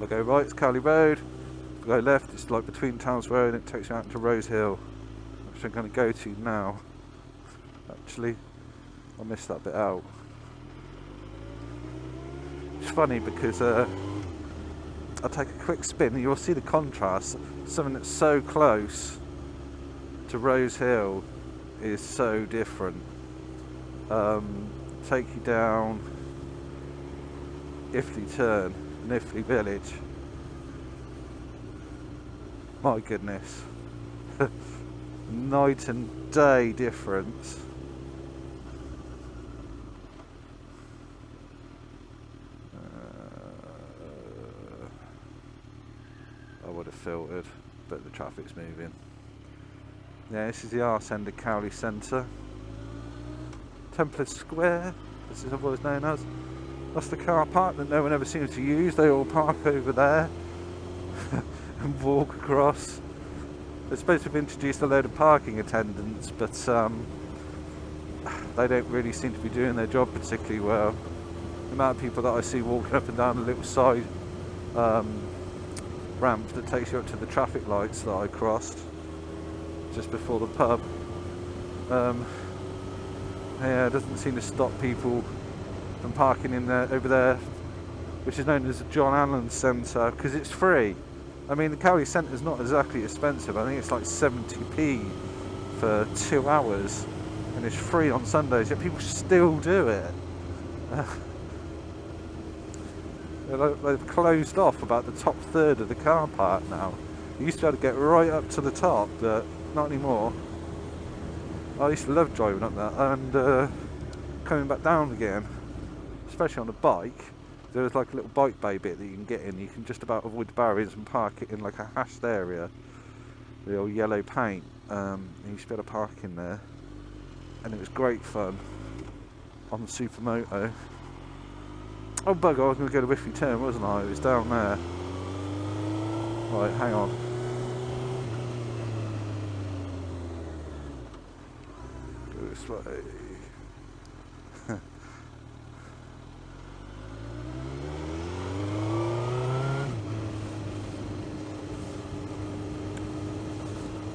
go right, it's Cowley Road. If I go left, it's like between Towns Road, and it takes you out to Rose Hill, which I'm going to go to now. Actually, I missed that bit out. It's funny because I'll take a quick spin and you'll see the contrast. Something that's so close to Rose Hill is so different. Take you down Iffley Turn and Iffley Village. My goodness. Night and day difference. I would have filtered, but the traffic's moving. Yeah, this is the arse end of Cowley Centre. Templar Square, this is otherwise known as. That's the car park that no one ever seems to use. They all park over there and walk across. They're supposed to have introduced a load of parking attendants, but they don't really seem to be doing their job particularly well. The amount of people that I see walking up and down the little side ramp that takes you up to the traffic lights that I crossed just before the pub. Yeah, it doesn't seem to stop people from parking in there, over there, which is known as the John Allen Centre, because it's free. I mean, the Cowley Centre is not exactly expensive. I think it's like 70p for 2 hours, and it's free on Sundays, yet people still do it. They've closed off about the top third of the car park now. You used to be able to get right up to the top, but not anymore. I used to love driving up that and coming back down again, especially on a bike. There was like a little bike bay bit that you can get in. You can just about avoid the barriers and park it in like a hashed area, the old yellow paint. You used to be able to park in there, and it was great fun on the Supermoto. Oh bugger, I was going to go to Iffley Turn, wasn't I? It was down there. Right, hang on. Go this way.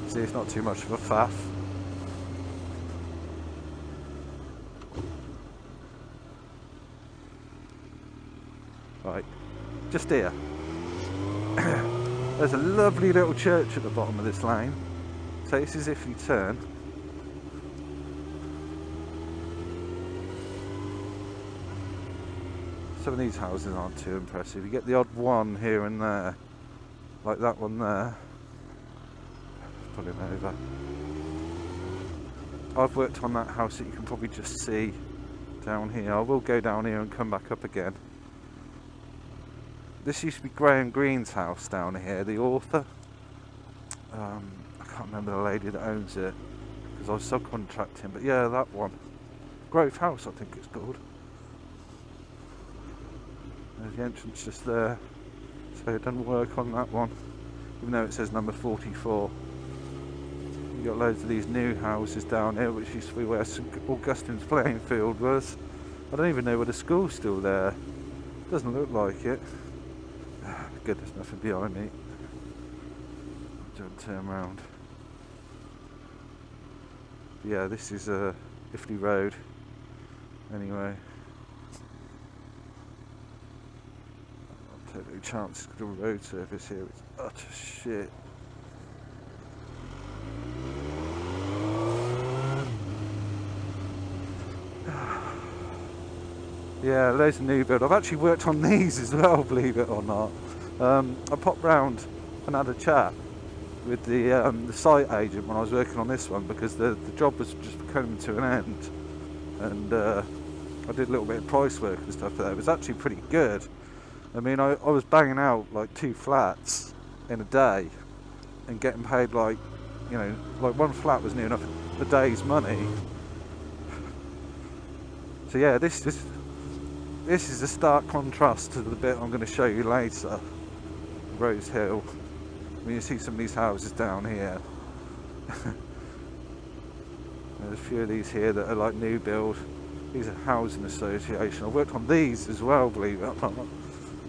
See, it's not too much of a faff. Right, just here. There's a lovely little church at the bottom of this lane. So this is Iffley Turn. Some of these houses aren't too impressive. You get the odd one here and there, like that one there. Pull him over. I've worked on that house that you can probably just see down here. I will go down here and come back up again. This used to be Graham Greene's house down here, the author. I can't remember the lady that owns it because I was subcontracting, but yeah, that one. Grove House, I think it's called. There's the entrance just there. So it doesn't work on that one, even though it says number 44. You've got loads of these new houses down here, which used to be where St Augustine's playing field was. I don't even know whether the school's still there. Doesn't look like it. Good, there's nothing behind me. Don't turn around. But yeah, this is Iffley Road. Anyway, I'll take no chances with the road surface here. It's utter shit. Yeah, loads of new build. I've actually worked on these as well, believe it or not. I popped round and had a chat with the site agent when I was working on this one, because the job was just coming to an end, and I did a little bit of price work and stuff there. It was actually pretty good. I mean, I was banging out like 2 flats in a day and getting paid like, you know, like 1 flat was near enough a day's money. So yeah, this is a stark contrast to the bit I'm going to show you later, Rose Hill. I mean, you see some of these houses down here. There's a few of these here that are like new build. These are housing association. I worked on these as well, believe it or not.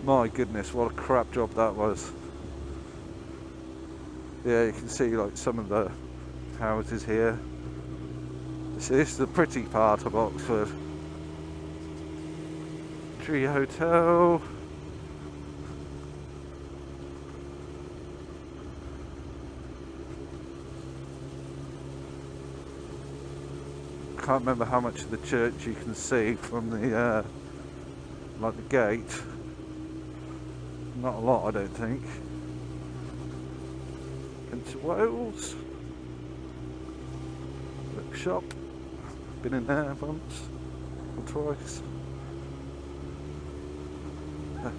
My goodness, what a crap job that was. Yeah, you can see like some of the houses here. So this is the pretty part of Oxford. Tree Hotel. Can't remember how much of the church you can see from the like the gate. Not a lot, I don't think. Into Wales. Bookshop. Been in there once or twice. You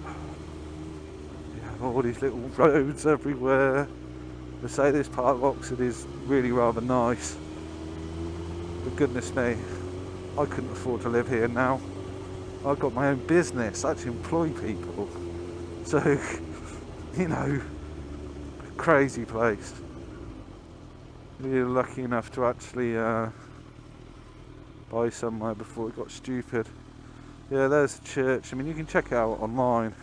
have all these little roads everywhere. They say this part of Oxford is really rather nice. But goodness me, I couldn't afford to live here now. I've got my own business, I actually employ people. So, you know, crazy place. We were lucky enough to actually buy somewhere before it got stupid. Yeah, there's the church. I mean, you can check it out online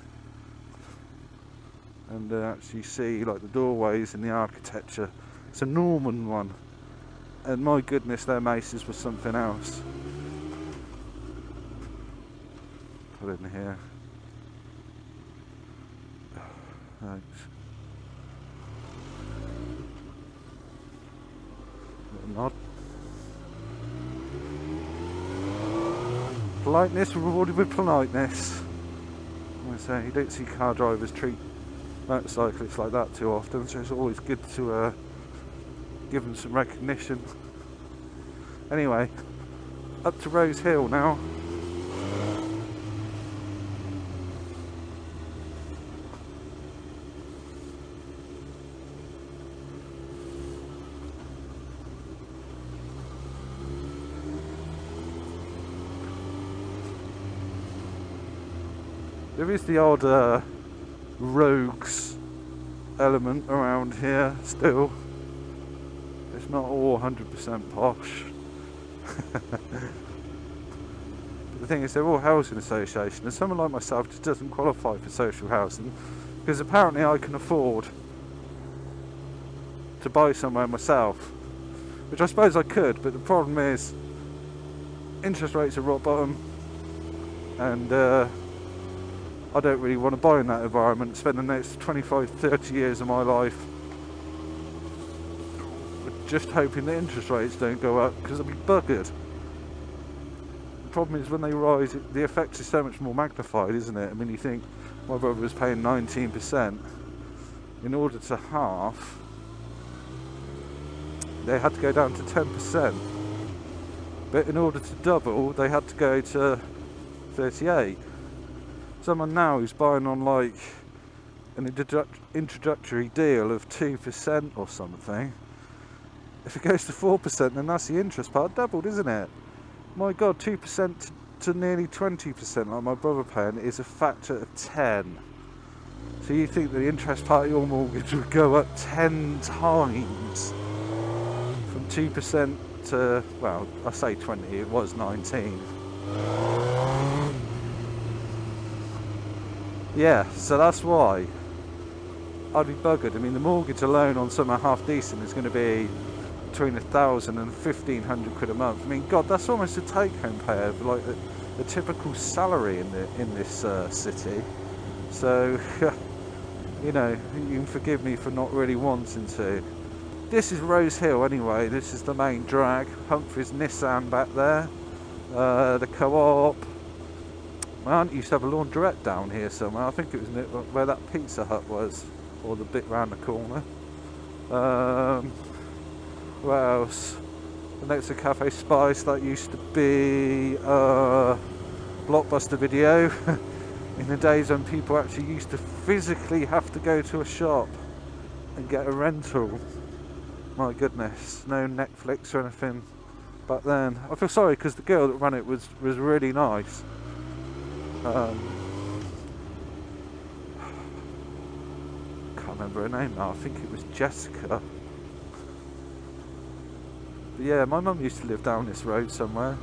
and actually see like the doorways and the architecture. It's a Norman one. And my goodness, their maces were something else. Put in here. Thanks. Little nod. Politeness rewarded with politeness. I say, you don't see car drivers treat motorcyclists like that too often, so it's always good to give them some recognition. Anyway, up to Rose Hill now. There is the odd rogues element around here still. It's not all 100% posh. But the thing is, they're all housing association, and someone like myself just doesn't qualify for social housing because apparently I can afford to buy somewhere myself, which I suppose I could, but the problem is interest rates are rock bottom, and I don't really want to buy in that environment, spend the next 25-30 years of my life just hoping that interest rates don't go up, because I'll be buggered. The problem is when they rise, the effect is so much more magnified, isn't it? I mean, you think my brother was paying 19%. In order to half, they had to go down to 10%. But in order to double, they had to go to 38. Someone now who's buying on like an introductory deal of 2% or something, if it goes to 4%, then that's the interest part doubled, isn't it? My God, 2% to nearly 20%, like my brother paying, is a factor of 10. So you think the interest part of your mortgage would go up 10 times from 2% to, well, I say 20, it was 19. Yeah, so that's why I'd be buggered. I mean, the mortgage alone on somewhere half decent is going to be between 1,000 and 1,500 quid a month. I mean, God, that's almost a take-home pay over like the typical salary in this city. So, you know, you can forgive me for not really wanting to. This is Rose Hill anyway. This is the main drag. Humphrey's Nissan back there. The co-op. My aunt used to have a laundrette down here somewhere. I think it was where that Pizza Hut was, or the bit round the corner. What else? The next to Cafe Spice, that used to be Blockbuster Video. In the days when people actually used to physically have to go to a shop and get a rental. My goodness, no Netflix or anything back then. I feel sorry because the girl that ran it was really nice. Can't remember her name now. I think it was Jessica. But yeah, my mum used to live down this road somewhere.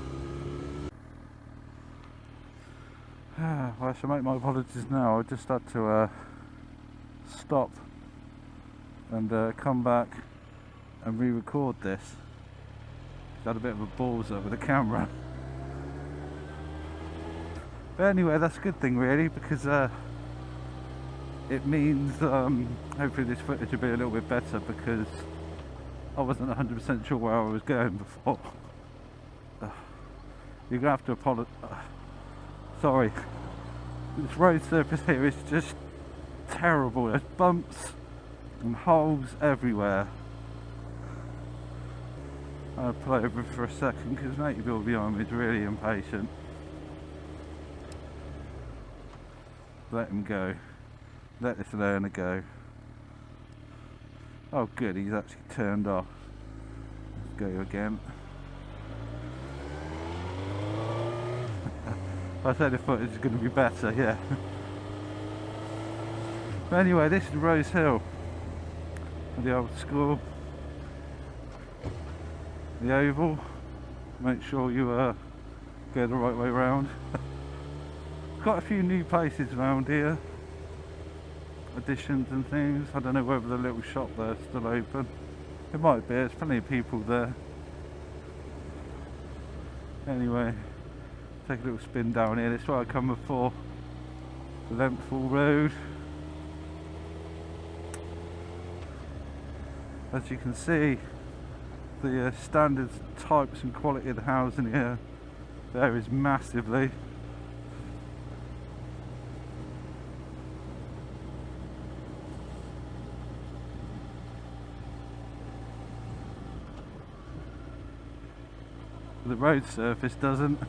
Well, I should make my apologies now. I just had to stop and come back and re-record this. I had a bit of a balls up with the camera. But anyway, that's a good thing really, because it means hopefully this footage will be a little bit better, because I wasn't 100% sure where I was going before. You're gonna have to apologize. Sorry, this road surface here is just terrible. There's bumps and holes everywhere. I'll pull over for a second because matey Bill behind me is really impatient. Let him go. Let this learner go. Oh good, he's actually turned off. Let's go again. I said the footage is going to be better, yeah. But anyway, this is Rose Hill. The old school. The oval. Make sure you go the right way round. Got a few new places around here. Additions and things. I don't know whether the little shop there's still open. It might be, there's plenty of people there. Anyway, take a little spin down here. This is where I come before. The Lengthful Road. As you can see, the standards, types and quality of the housing here varies massively. The road surface doesn't.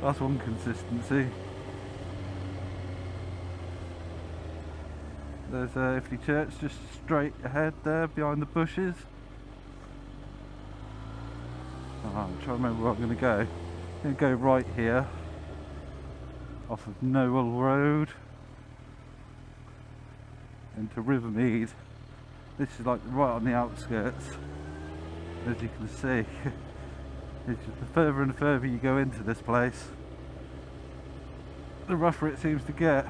That's one consistency. There's Iffley Church just straight ahead there behind the bushes. Oh, I'm trying to remember where I'm going to go. I'm going to go right here off of Noel Road into Rivermead. This is like right on the outskirts, as you can see. It's just the further and further you go into this place, the rougher it seems to get.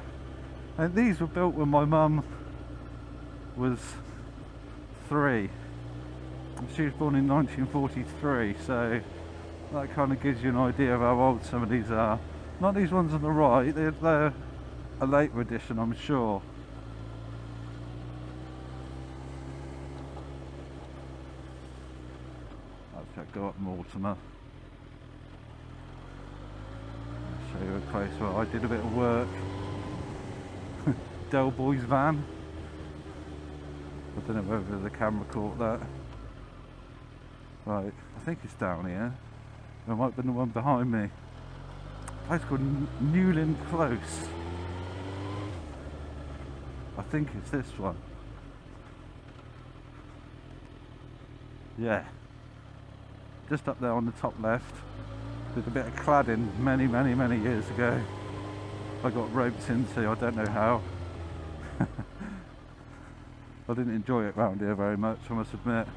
And these were built when my mum was 3. She was born in 1943, so that kind of gives you an idea of how old some of these are. Not these ones on the right, they're a later edition, I'm sure. Let's go up Mortimer. I'll show you a place where I did a bit of work. Del Boy's van. I don't know whether the camera caught that. Right, I think it's down here. There might have been the one behind me. A place called Newlyn Close. I think it's this one. Yeah. Just up there on the top left. Did a bit of cladding many years ago. I got roped into, I don't know how. I didn't enjoy it round here very much, I must admit.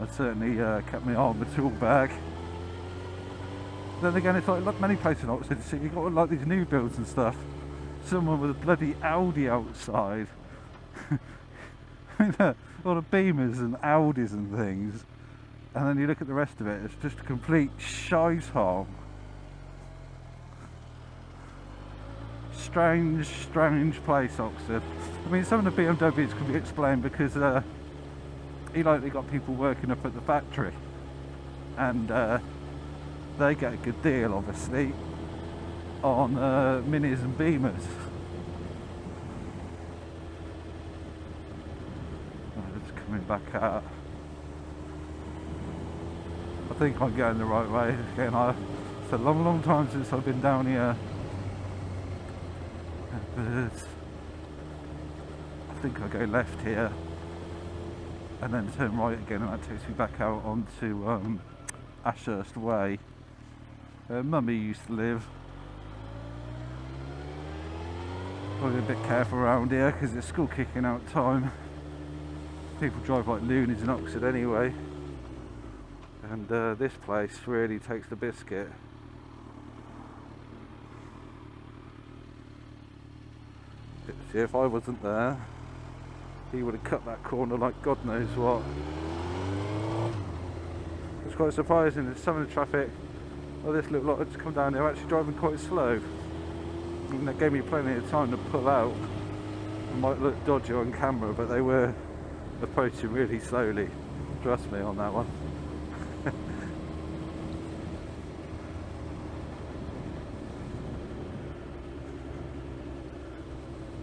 I certainly kept my arm in the tool bag. Then again, it's like many places in Oxford City, you've got like these new builds and stuff. Someone with a bloody Audi outside. All the Beamers and Audis and things. And then you look at the rest of it, it's just a complete shithole. Strange place, Oxford. I mean, some of the BMWs can be explained because he likely got people working up at the factory, and they get a good deal, obviously, on Minis and Beamers. Just coming back out. I think I'm going the right way. Again, it's a long time since I've been down here. But I think I go left here and then turn right again, and that takes me back out onto Ashurst Way, where Mummy used to live. Probably a bit careful around here because it's school kicking out time. People drive like loonies in Oxford anyway, and this place really takes the biscuit. you, if I wasn't there, he would have cut that corner like God knows what. It's quite surprising that some of the traffic, oh, this little lot had just come down, they're actually driving quite slow. And that gave me plenty of time to pull out. It might look dodgy on camera, but they were approaching really slowly. Trust me on that one.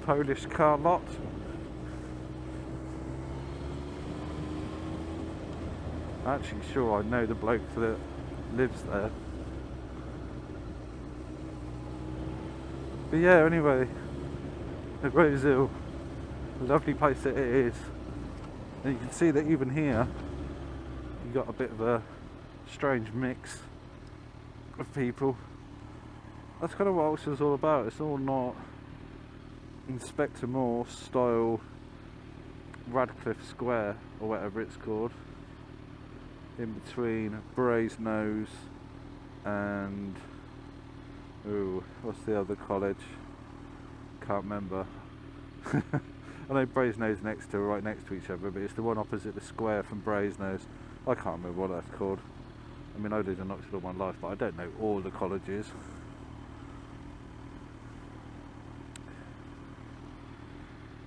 Polish car lot. I'm actually sure I know the bloke that lives there. But yeah, anyway, the Rose Hill, a lovely place that it is. And you can see that even here, you got a bit of a strange mix of people. That's kind of what else is all about. It's all not Inspector Morse style Radcliffe Square or whatever it's called, in between Brasenose and ooh, what's the other college? Can't remember. I know Brasenose next to, right next to each other, but it's the one opposite the square from Brasenose. I can't remember what that's called. I mean, I lived in Oxford all my life, but I don't know all the colleges.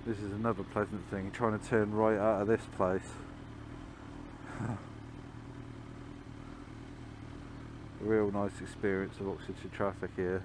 This is another pleasant thing, trying to turn right out of this place. A real nice experience of Oxfordshire traffic here.